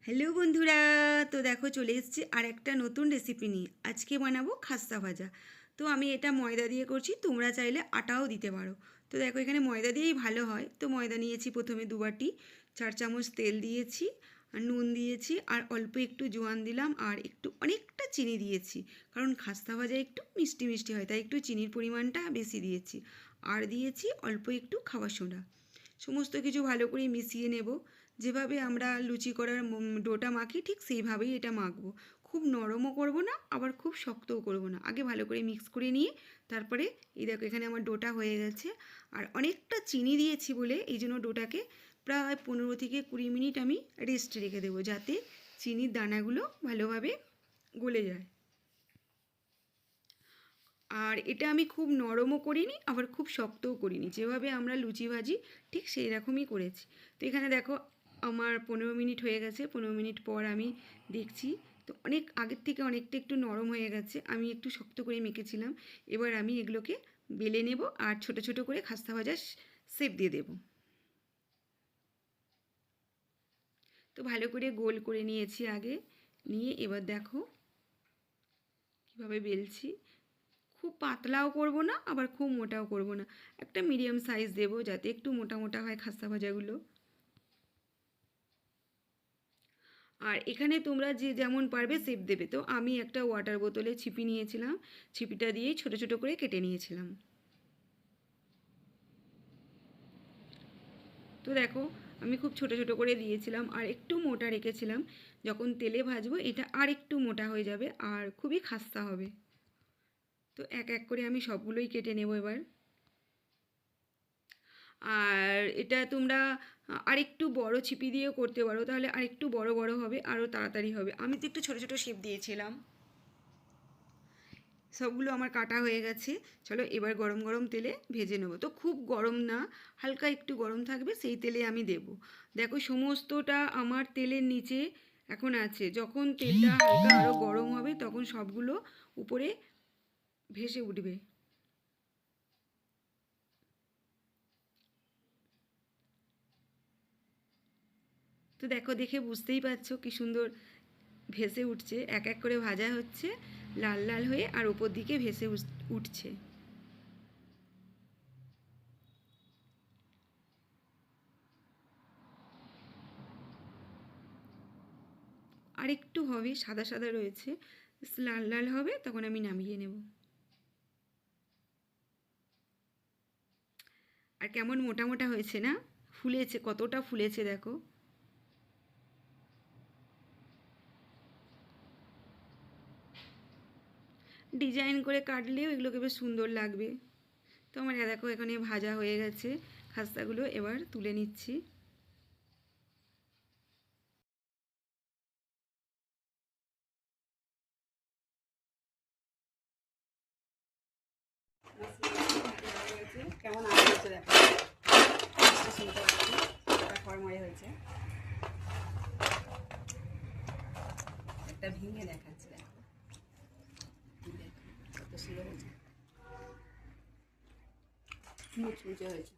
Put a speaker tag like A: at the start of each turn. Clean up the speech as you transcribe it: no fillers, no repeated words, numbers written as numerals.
A: Hello বন্ধুরা, তো দেখো চলে এসেছি আর একটা নতুন রেসিপি নিয়ে। আজকে বানাবো খাস্তা ভাজা। তো আমি এটা ময়দা দিয়ে করছি, তোমরা চাইলে আটাও দিতে পারো। তো দেখো এখানে ময়দা দিয়েই ভালো হয়। তো ময়দা নিয়েছি প্রথমে 2 বাটি, 4 চামচ তেল দিয়েছি, আর নুন দিয়েছি, আর অল্প একটু জোয়ান দিলাম, আর একটু অনেকটা চিনি দিয়েছি, কারণ খাস্তা ভাজা একটু মিষ্টি মিষ্টি হয়, তাই একটু চিনির পরিমাণটা বেশি দিয়েছি। আর দিয়েছি অল্প একটু খাবার সোডা। সমস্ত কিছু ভালো করে মিশিয়ে নেব। যেভাবে আমরা লুচি করার ডোটা মাখি ঠিক সেইভাবেই এটা মাখবো। খুব নরমও করব না, আবার খুব শক্তও করব না। আগে ভালো করে মিক্স করে নিয়ে তারপরে এই দেখো এখানে আমার ডোটা হয়ে গেছে। আর অনেকটা চিনি দিয়েছি বলে এই জন্য ডোটাকে প্রায় 15 থেকে 20 মিনিট আমি রেস্ট রেখে দেবো, যাতে চিনির দানাগুলো ভালোভাবে গলে যায়। আর এটা আমি খুব নরমও করিনি, আবার খুব শক্তও করিনি। যেভাবে আমরা লুচি ভাজি ঠিক সেই রকমই করেছি। তো এখানে দেখো আমার 15 মিনিট হয়ে গেছে। 15 মিনিট পর আমি দেখছি, তো অনেক আগের থেকে অনেকটা একটু নরম হয়ে গেছে। আমি একটু শক্ত করে মেখেছিলাম। এবার আমি এগুলোকে বেলে নেব আর ছোট ছোট করে খাস্তা ভাজার শেপ দিয়ে দেব। তো ভালো করে গোল করে নিয়েছি আগে, নিয়ে এবার দেখো কীভাবে বেলছি। খুব পাতলাও করব না, আবার খুব মোটাও করব না, একটা মিডিয়াম সাইজ দেব, যাতে একটু মোটা মোটা হয় খাস্তা ভাজাগুলো। আর এখানে তোমরা যে যেমন পারবে শেপ দেবে। তো আমি একটা ওয়াটার বোতলে ছিপি নিয়েছিলাম, ছিপিটা দিয়েই ছোট ছোট করে কেটে নিয়েছিলাম। তো দেখো আমি খুব ছোট ছোট করে দিয়েছিলাম, আর একটু মোটা রেখেছিলাম। যখন তেলে ভাজবো এটা আর একটু মোটা হয়ে যাবে, আর খুবই খাস্তা হবে। তো এক এক করে আমি সবগুলোই কেটে নেব এবার। আর এটা তোমরা আরেকটু বড় ছিপি দিয়েও করতে পারো, তাহলে আরেকটু বড় বড় হবে, আরও তাড়াতাড়ি হবে। আমি তো একটু ছোট ছোট শেপ দিয়েছিলাম। সবগুলো আমার কাটা হয়ে গেছে। চলো এবার গরম গরম তেলে ভেজে নেবো। তো খুব গরম না, হালকা একটু গরম থাকবে সেই তেলে আমি দেব। দেখো সমস্তটা আমার তেলের নিচে এখন আছে। যখন তেলটা হালকা আরও গরম হবে তখন সবগুলো উপরে ভেসে উঠবে। তো দেখো, দেখে বুঝতেই পারছো কি সুন্দর ভেসে উঠছে। এক এক করে ভাজা হচ্ছে লাল লাল হয়ে, আর ওপর দিকে ভেসে উঠছে। আর একটু হবে, সাদা সাদা রয়েছে, লাল লাল হবে তখন আমি নামিয়ে নেব। আর কেমন মোটা মোটা হয়েছে না, ফুলেছে, কতটা ফুলেছে দেখো। ডিজাইন করে কাটলেও এগুলোকে বেশ সুন্দর লাগবে। তো আমার দেখো এখানে ভাজা হয়ে গেছে খাস্তাগুলো, এবার তুলে নিচ্ছি। কেমন আওয়াজ হচ্ছে দেখো, শুনতে পাচ্ছি খড়মড়ে হয়েছে। একটা ভেঙে দেখাচ্ছে দেখো, কত সুন্দর হয়েছে, মুচমুচে হয়েছে।